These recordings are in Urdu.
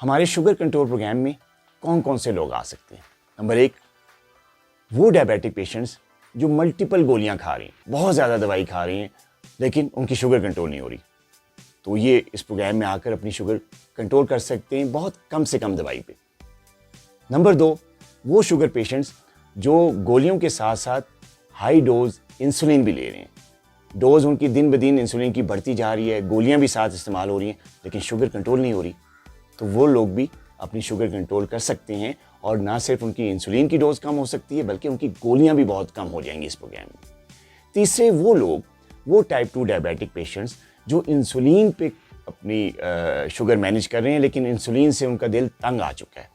ہمارے شوگر کنٹرول پروگرام میں کون کون سے لوگ آ سکتے ہیں؟ نمبر 1، وہ ڈائبیٹک پیشنٹس جو ملٹیپل گولیاں کھا رہے ہیں، بہت زیادہ دوائی کھا رہے ہیں لیکن ان کی شوگر کنٹرول نہیں ہو رہی، تو یہ اس پروگرام میں آ کر اپنی شوگر کنٹرول کر سکتے ہیں بہت کم سے کم دوائی پہ۔ نمبر 2، وہ شوگر پیشنٹس جو گولیوں کے ساتھ ساتھ ہائی ڈوز انسولین بھی لے رہے ہیں، ڈوز ان کی دن بدن انسولین کی بڑھتی جا رہی ہے، گولیاں بھی ساتھ استعمال ہو رہی ہیں لیکن شوگر کنٹرول نہیں ہو رہی، تو وہ لوگ بھی اپنی شوگر کنٹرول کر سکتے ہیں، اور نہ صرف ان کی انسولین کی ڈوز کم ہو سکتی ہے بلکہ ان کی گولیاں بھی بہت کم ہو جائیں گی اس پروگرام میں۔ تیسرے، وہ لوگ، وہ ٹائپ 2 ڈائبیٹک پیشنٹس جو انسولین پہ اپنی شوگر مینیج کر رہے ہیں لیکن انسولین سے ان کا دل تنگ آ چکا ہے،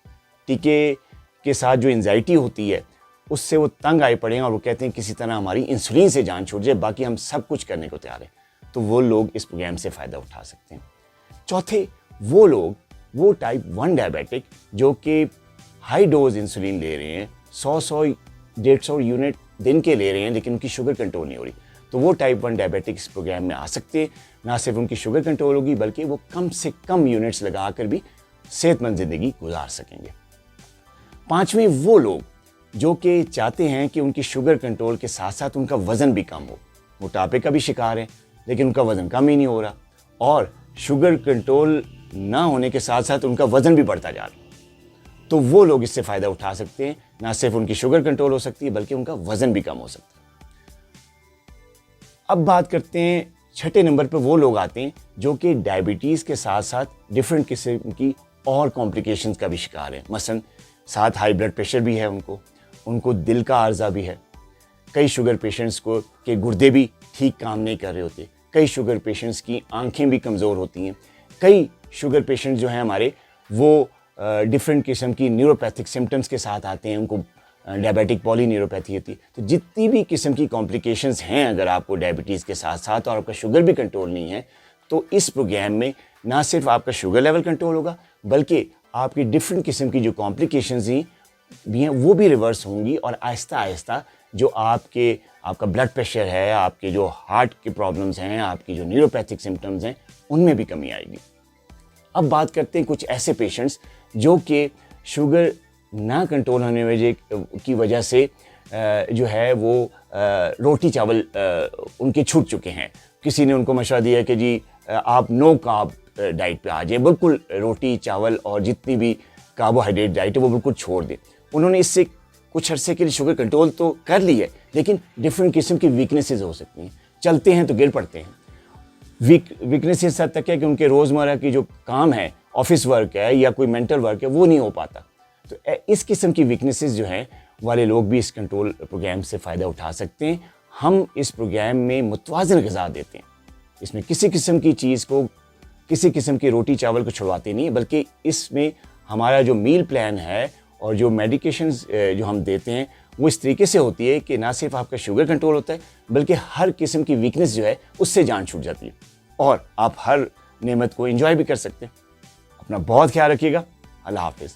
ٹیکے کے ساتھ جو انزائٹی ہوتی ہے اس سے وہ تنگ آئے پڑے ہیں اور وہ کہتے ہیں کسی طرح ہماری انسولین سے جان چھوٹ جائے، باقی ہم سب کچھ کرنے کو تیار ہیں، تو وہ لوگ اس پروگرام سے فائدہ اٹھا سکتے ہیں۔ چوتھے، وہ لوگ، وہ ٹائپ 1 ڈائبیٹک جو کہ ہائی ڈوز انسولین لے رہے ہیں، 100-150 یونٹ دن کے لے رہے ہیں لیکن ان کی شوگر کنٹرول نہیں ہو رہی، تو وہ ٹائپ 1 ڈائبیٹک اس پروگرام میں آ سکتے ہیں۔ نہ صرف ان کی شوگر کنٹرول ہوگی بلکہ وہ کم سے کم یونٹس لگا کر بھی صحت مند زندگی گزار سکیں گے۔ پانچویں، وہ لوگ جو کہ چاہتے ہیں کہ ان کی شوگر کنٹرول کے ساتھ ساتھ ان کا وزن بھی کم ہو، موٹاپے کا بھی شکار ہیں لیکن ان کا وزن کم ہی نہیں ہو رہا، اور شوگر کنٹرول نہ ہونے کے ساتھ ساتھ ان کا وزن بھی بڑھتا جا رہا ہے، تو وہ لوگ اس سے فائدہ اٹھا سکتے ہیں، نہ صرف ان کی شوگر کنٹرول ہو سکتی ہے بلکہ ان کا وزن بھی کم ہو سکتا ہے۔ اب بات کرتے ہیں چھٹے نمبر پہ، وہ لوگ آتے ہیں جو کہ ڈائبٹیز کے ساتھ ساتھ ڈفرینٹ قسم کی اور کمپلیکیشنز کا بھی شکار ہیں، مثلا ساتھ ہائی بلڈ پریشر بھی ہے، ان کو دل کا عارضہ بھی ہے، کئی شوگر پیشنٹس کو کے گردے بھی ٹھیک کام نہیں کر رہے ہوتے، کئی شوگر پیشنٹس کی آنکھیں بھی کمزور ہوتی ہیں، کئی شوگر پیشنٹ جو ہیں ہمارے وہ ڈفرینٹ قسم کی نیوروپیتھک سمٹمز کے ساتھ آتے ہیں، ان کو ڈائبیٹک پولی نیوروپیتھی ہوتی ہے، تو جتنی بھی قسم کی کمپلیکیشنز ہیں اگر آپ کو ڈائبٹیز کے ساتھ ساتھ اور آپ کا شوگر بھی کنٹرول نہیں ہے، تو اس پروگرام میں نہ صرف آپ کا شوگر لیول کنٹرول ہوگا بلکہ آپ کی ڈفرینٹ قسم کی جو کمپلیکیشنز بھی ہیں وہ بھی ریورس ہوں گی، اور آہستہ آہستہ جو آپ کا بلڈ پریشر ہے، آپ کے جو ہارٹ کے پرابلمز ہیں، آپ کی جو نیوروپیتھک سمٹمز ہیں، ان میں بھی کمی آئے گی۔ اب بات کرتے ہیں کچھ ایسے پیشنٹس جو کہ شوگر نہ کنٹرول ہونے کی وجہ سے جو ہے وہ روٹی چاول ان کے چھوٹ چکے ہیں، کسی نے ان کو مشورہ دیا کہ جی آپ نو کارب ڈائٹ پہ آ جائیں، بالکل روٹی چاول اور جتنی بھی کاربوہائیڈریٹ ڈائٹ ہے وہ بالکل چھوڑ دیں۔ انہوں نے اس سے کچھ عرصے کے لیے شوگر کنٹرول تو کر لی ہے لیکن ڈفرینٹ قسم کی ویکنیسز ہو سکتی ہیں، چلتے ہیں تو گر پڑتے ہیں، ویکنیس اس حد تک ہے کہ ان کے روزمرہ کی جو کام ہے، آفس ورک ہے یا کوئی مینٹل ورک ہے، وہ نہیں ہو پاتا، تو اس قسم کی ویکنیسز جو ہیں والے لوگ بھی اس کنٹرول پروگرام سے فائدہ اٹھا سکتے ہیں۔ ہم اس پروگرام میں متوازن غذا دیتے ہیں، اس میں کسی قسم کی چیز کو، کسی قسم کی روٹی چاول کو چھڑواتے نہیں، بلکہ اس میں ہمارا جو میل پلان ہے اور جو میڈیکیشنز جو ہم دیتے ہیں وہ اس طریقے سے ہوتی ہے کہ نہ صرف آپ کا شوگر کنٹرول ہوتا ہے بلکہ ہر قسم کی ویکنیس جو ہے اس سے جان چھوٹ جاتی ہے، اور آپ ہر نعمت کو انجوائے بھی کر سکتے ہیں۔ اپنا بہت خیال رکھیے گا، اللہ حافظ۔